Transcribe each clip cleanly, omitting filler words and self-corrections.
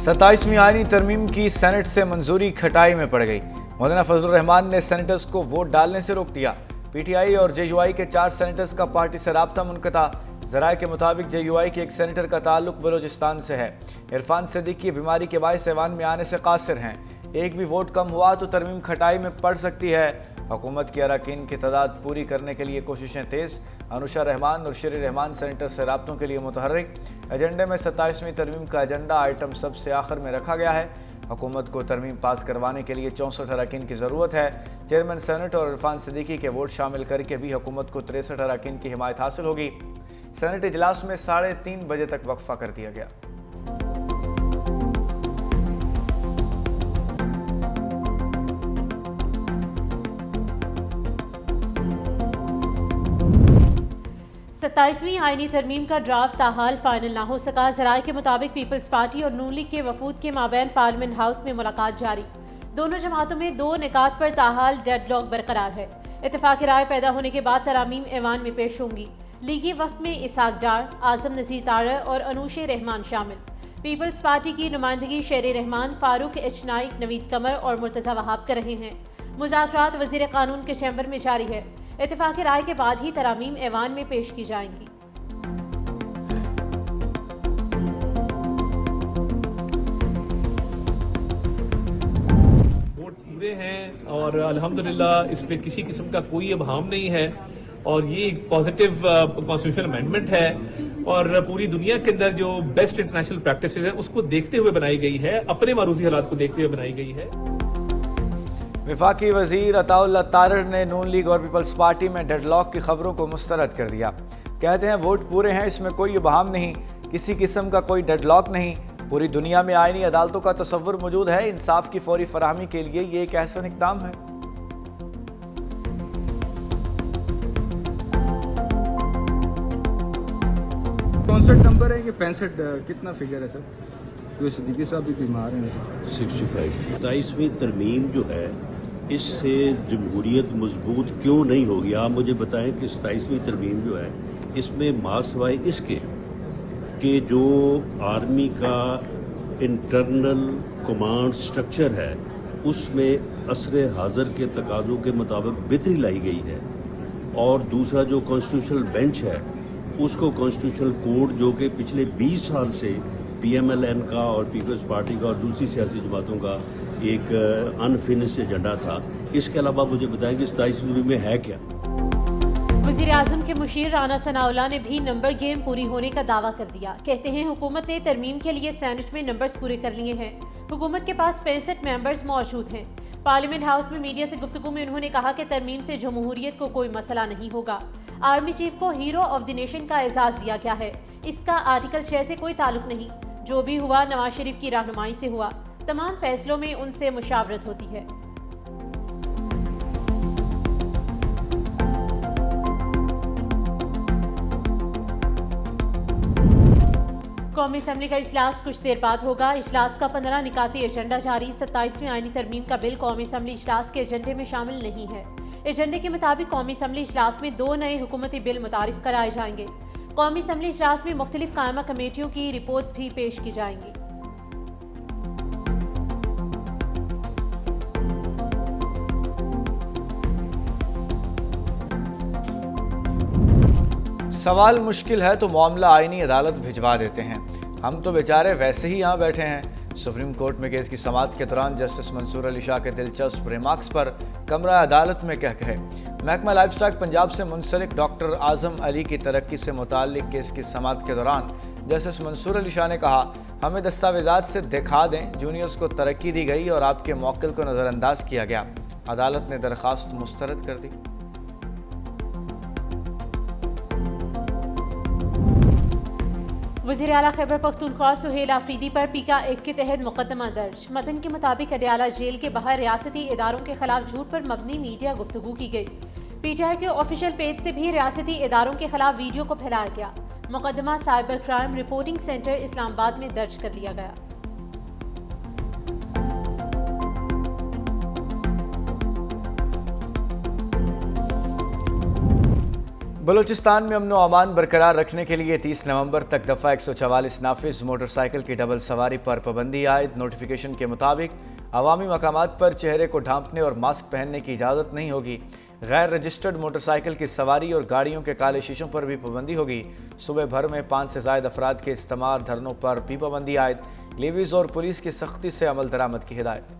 27वीं आईनी तरमीम की सेनेट से मंजूरी खटाई में पड़ गई। मौलाना फजलुर रहमान ने सेनेटर्स को वोट डालने से रोक दिया। पीटीआई और जेयूआई के 4 सेनेटर्स का पार्टी से राब्ता मुनक़ता। ज़राए के मुताबिक जेयूआई के एक सेनेटर का ताल्लुक बलोचिस्तान से है। इरफान सिद्दीकी बीमारी के बायस ऐवान में आने से कासिर हैं। एक भी वोट कम हुआ तो तरमीम खटाई में पड़ सकती है। हुकूमत की अरकान की तादाद पूरी करने के लिए कोशिशें तेज़। अनुशा रहमान और शेर रहमान सेनेटर से राब्तों के लिए मुतहर्रिक। एजेंडे में 27वीं तरमीम का एजेंडा आइटम सबसे आखिर में रखा गया है। हुकूमत को तरमीम पास करवाने के लिए 64 अरकान की ज़रूरत है। चेयरमैन सेनेट और इरफान सिद्दीकी के वोट शामिल करके भी हुकूमत को 63 अरकान की हिमायत हासिल होगी। सेनेट इजलास में 3:30 बजे तक वक्फा कर दिया गया। सत्ताईसवीं आईनी तरमीम का ड्राफ्ट ताहाल फाइनल ना हो सका। ज़राए के मुताबिक पीपल्स पार्टी और नून लीग के वफूद के माबैन पार्लियामेंट हाउस में मुलाकात जारी। दोनों जमातों में 2 निकात पर ताहाल डेडलॉक बरकरार है। इत्तेफाक राय पैदा होने के बाद तरामीम ऐवान में पेश होंगी। लीगी वक्त में इसाक डार, आजम नज़ीर तारा और अनूशे रहमान शामिल। पीपल्स पार्टी की नुमाइंदगी शेर रहमान, फारूक एच नाइक, नवीद कमर और मुर्तज़ा वहाब कर रहे हैं। मुज़ाकरात वज़ीर कानून के चैम्बर में जारी है। इत्तेफाक राय के बाद ही तरामीम ऐवान में पेश की जाएंगी। वोट पूरे हैं और अल्हम्दुलिल्लाह इस पे किसी किस्म का कोई अभाव नहीं है और ये एक पॉजिटिव कॉन्स्टिट्यूशनल अमेंडमेंट है और पूरी दुनिया के अंदर जो बेस्ट इंटरनेशनल प्रैक्टिसेस है उसको देखते हुए बनाई गई है, अपने मारूफी हालात को देखते हुए बनाई गई है। वफाकी वजीर अताउल्लाह तारड़ ने नून लीग और पीपल्स पार्टी में डेडलॉक की खबरों को मुस्तरद कर दिया। कहते हैं वोट पूरे हैं, इसमें कोई इबहम नहीं, किसी किस्म का कोई डेडलॉक नहीं। पूरी दुनिया में आईनी अदालतों का तसव्वुर मौजूद है। इंसाफ की फौरी फराहमी के लिए ये एक ऐसा इक़दाम है। कौन सा नंबर है ये 65 कितना फिगर है सर? तो सिद्दीकी साहब भी बीमार हैं सर। 65 27वीं तरमीम जो है इससे जमहूरियत मजबूत क्यों नहीं होगी? आप मुझे बताएं कि 27वीं तरमीम जो है इसमें मासवाए इसके कि जो आर्मी का इंटरनल कमांड स्ट्रक्चर है उसमें असर हाज़र के तकाज़ों के मुताबिक बेहतरी लाई गई है और दूसरा जो कॉन्स्टिट्यूशनल बेंच है उसको कॉन्स्टिट्यूशनल कोड जो कि पिछले 20 साल से PMLN का और पीपल्स पार्टी का और दूसरी सियासी जमातों का एक अनफिनिश्ड एजेंडा था। इसके अलावा मुझे बताएं कि 27वीं में है क्या? वज़ीर आज़म के मुशीर राना सनाउल्लाह ने भी नंबर गेम पूरी होने का दावा कर दिया। कहते हैं हुकूमत ने तरमीम के लिए सेनेट में नंबर्स पूरे कर लिए हैं। हुकूमत के पास 65 मेंबर्स मौजूद हैं। पार्लियामेंट हाउस में मीडिया से गुफ्तगू में उन्होंने कहा कि तरमीम से जमहूरियत को कोई मसला नहीं होगा। आर्मी चीफ को हीरो ऑफ द नेशन का एजाज़ दिया गया है। इसका आर्टिकल 6 से कोई ताल्लुक नहीं। जो भी हुआ नवाज शरीफ की रहनुमाई से हुआ। तमाम फैसलों में उनसे मुशावरत होती है। कौमी असम्बली का इजलास कुछ देर बाद होगा। इजलास का 15 निकाती एजेंडा जारी। 27वीं आईनी तरमीम का बिल कौमी असम्बली इजलास के एजेंडे में शामिल नहीं है। एजेंडे के मुताबिक कौमी असम्बली इजलास में 2 नए हुकूमती बिल मुतारिफ कराए जाएंगे। कौमी असम्बली इजलास में मुख्तलिफ कायमा कमेटियों की रिपोर्ट्स भी पेश की जाएंगी। सवाल मुश्किल है तो मामला आईनी अदालत भिजवा देते हैं। हम तो बेचारे वैसे ही यहाँ बैठे हैं। सुप्रीम कोर्ट में केस की समाअत के दौरान जस्टिस मंसूर अली शाह के दिलचस्प रिमार्क्स पर कमरा अदालत में क्या कहे। महकमा लाइफ स्टॉक पंजाब से मुंसलिक डॉक्टर आजम अली की तरक्की से मुताल्लिक केस की समाअत के दौरान जस्टिस मंसूर अली शाह ने कहा, हमें दस्तावेजात से दिखा दें जूनियर्स को तरक्की दी गई और आपके मौक़िल को नज़रअंदाज किया गया। अदालत ने दरख्वास्त मुस्तरद कर दी। वज़ीर आला खैबर पख्तूनख्वा सुहेल आफरीदी पर पीका एक्ट के तहत मुकदमा दर्ज। मतन के मुताबिक अडयाला जेल के बाहर रियासती इदारों के खिलाफ झूठ पर मबनी मीडिया गुफ्तगू की गई। PTI के ऑफिशियल पेज से भी रियासती इदारों के खिलाफ वीडियो को फैलाया गया। मुकदमा cyber crime reporting centre Islamabad में दर्ज कर लिया गया। बलूचिस्तान में अमन व अमान बरकरार रखने के लिए 30 नवंबर तक दफ़ा 144 नाफिज मोटरसाइकिल की डबल सवारी पर पाबंदी आयद। नोटिफिकेशन के मुताबिक अवामी मकामात पर चेहरे को ढांपने और मास्क पहनने की इजाज़त नहीं होगी। गैर रजिस्टर्ड मोटरसाइकिल की सवारी और गाड़ियों के काले शीशों पर भी पाबंदी होगी। सुबह भर में 5 से ज़ायद अफराद के इस्तेमाल धरनों पर भी पाबंदी आयद। लेवीज़ और पुलिस की सख्ती से अमल दरामद की हिदायत।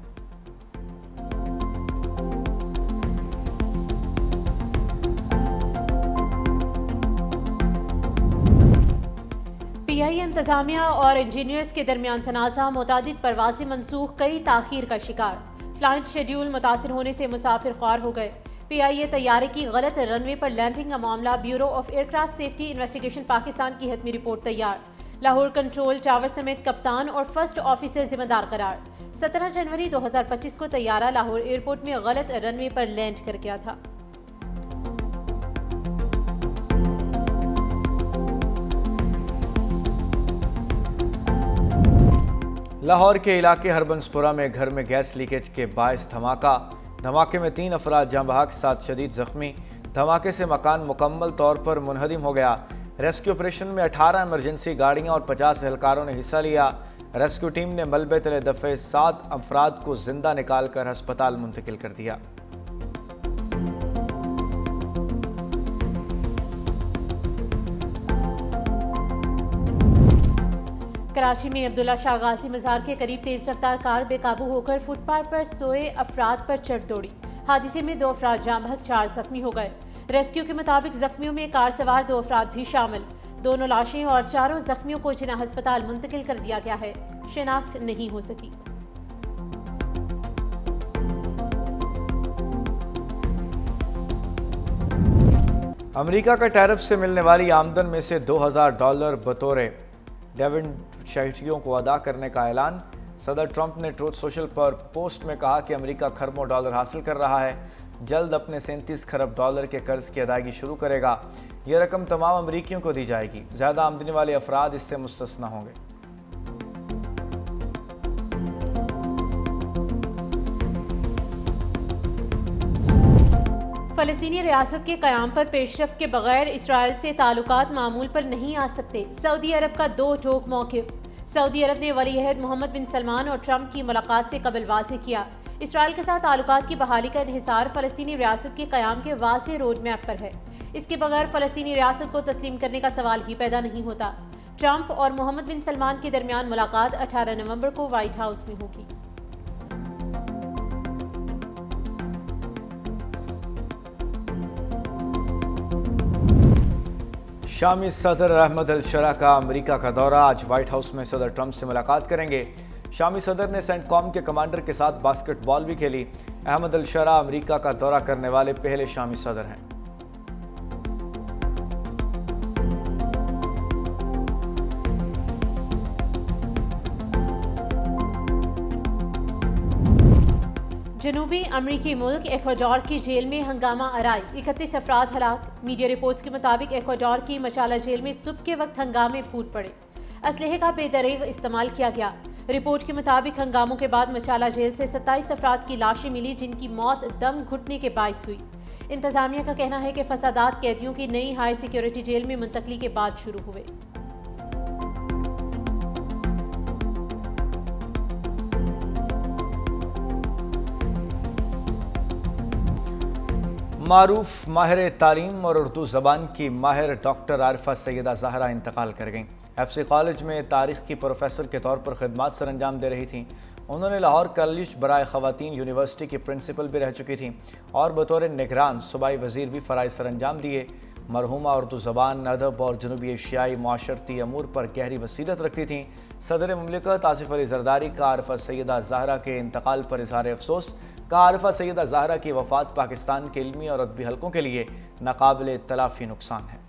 पीआई इंतजामिया और इंजीनियर्स के दरमियान तनाज़ा, मुतादिद परवाज़ें मनसूख, कई ताख़ीर का शिकार। फ्लाइट शेड्यूल मुतासर होने से मुसाफिर ख्वार हो गए। पीआईए तैयारे की गलत रनवे पर लैंडिंग का मामला, bureau of aircraft safety investigation Pakistan की हतमी रिपोर्ट तैयार। लाहौर कंट्रोल टावर समेत कप्तान और फर्स्ट ऑफिसर जिम्मेदार करार। 17 जनवरी 2025 को तैयारा लाहौर एयरपोर्ट में गलत रनवे पर लैंड कर गया था। लाहौर के इलाके हरबंसपुरा में घर में गैस लीकेज के बायस धमाका। धमाके में 3 अफराद जाँ बहक, 7 शदीद जख्मी। धमाके से मकान मुकम्मल तौर पर मुनहदिम हो गया। रेस्क्यू ऑपरेशन में 18 इमरजेंसी गाड़ियां और 50 एहलकारों ने हिस्सा लिया। रेस्क्यू टीम ने मलबे तले दफे 7 अफराद को जिंदा निकालकर अस्पताल मुंतकिल कर दिया। कराची में अब्दुल्ला शाह गाजी मज़ार के करीब तेज रफ्तार कार बेकाबू होकर फुटपाथ पर सोए अफराद पर चढ़ दौड़ी। हादसे में 2 अफराद जाँ बहक, 4 जख्मी हो गए। रेस्क्यू के मुताबिक जख्मियों में कार सवार 2 अफराद भी शामिल। दोनों लाशें और 4 जख्मियों को जिना अस्पताल मुंतकिल कर दिया गया है। शिनाख्त नहीं हो सकी। अमेरिका का टैरिफ से मिलने वाली आमदन में से $2000 बतौर डिविडेंड को अदा करने का ऐलान। सदर ट्रंप ने ट्रूथ सोशल पर पोस्ट में कहा कि अमेरिका खरबों डॉलर हासिल कर रहा है, जल्द अपने $37 खरब के कर्ज की अदायगी शुरू करेगा। यह रकम तमाम अमरीकियों को दी जाएगी। ज़्यादा आमदनी वाले अफराद इससे मुस्तस्ना होंगे। फ़लस्तीनी रियासत के क़याम पर पेशरफ्त के बगैर इसराइल से ताल्लुकात मामूल पर नहीं आ सकते। सऊदी अरब का 2 टोक मौक़िफ़। सऊदी अरब ने वलीअहद मोहम्मद बिन सलमान और ट्रंप की मुलाकात से कबल वाज़ेह किया, इसराइल के साथ ताल्लुकात की बहाली का इन्हिसार फ़लस्तीनी रियासत के क़याम के वाज़ेह रोड मैप पर है। इसके बगैर फ़लस्तीनी रियासत को तस्लीम करने का सवाल ही पैदा नहीं होता। ट्रंप और मोहम्मद बिन सलमान के दरमियान मुलाकात 18 नवंबर को व्हाइट हाउस में होगी। शामी सदर अहमद अल-शरा का अमेरिका का दौरा। आज व्हाइट हाउस में सदर ट्रंप से मुलाकात करेंगे। शामी सदर ने सेंटकॉम के कमांडर के साथ बास्केटबॉल भी खेली। अहमद अल-शरा अमेरिका का दौरा करने वाले पहले शामी सदर हैं। जनूबी अमरीकी मुल्क एक्वाडोर की जेल में हंगामा आराई, 31 अफराद हलाक। मीडिया रिपोर्ट्स के मुताबिक एक्वाडोर की मशाला जेल में सुबह के वक्त हंगामे फूट पड़े। असलहे का बेदरीग इस्तेमाल किया गया। रिपोर्ट के मुताबिक हंगामों के बाद मशाला जेल से 27 अफराद की लाशें मिली, जिनकी मौत दम घुटने के बायस हुई। इंतजामिया का कहना है कि फसादात कैदियों की नई हाई सिक्योरिटी जेल में मुंतकली के बाद शुरू हुए। मारूफ माहिर तालीम और उर्दू ज़बान की माहिर डॉक्टर आरिफा सैयदा ज़हरा इंतकाल कर गईं। FC कॉलेज में तारीख़ की प्रोफेसर के तौर पर खिदमात सर अंजाम दे रही थीं। उन्होंने लाहौर कॉलेज बराए ख़वातीन यूनिवर्सिटी की प्रिंसिपल भी रह चुकी थीं और बतौर निगरान सूबाई वज़ीर भी फ़राइज़ सर अंजाम दिए। मरहूमा उर्दू ज़बान, अदब और जनूबी एशियाई माशरती अमूर पर गहरी बसीरत रखती थीं। सदर मुमलिकत आसिफ अली जरदारी का आरिफा सैयदा ज़हरा के इंतकाल पर इज़हार अफसोस। आरिफा सैयदा ज़हरा की वफ़ात पाकिस्तान के इल्मी और अदबी हलकों के लिए नाकाबिल तलाफ़ी नुकसान है।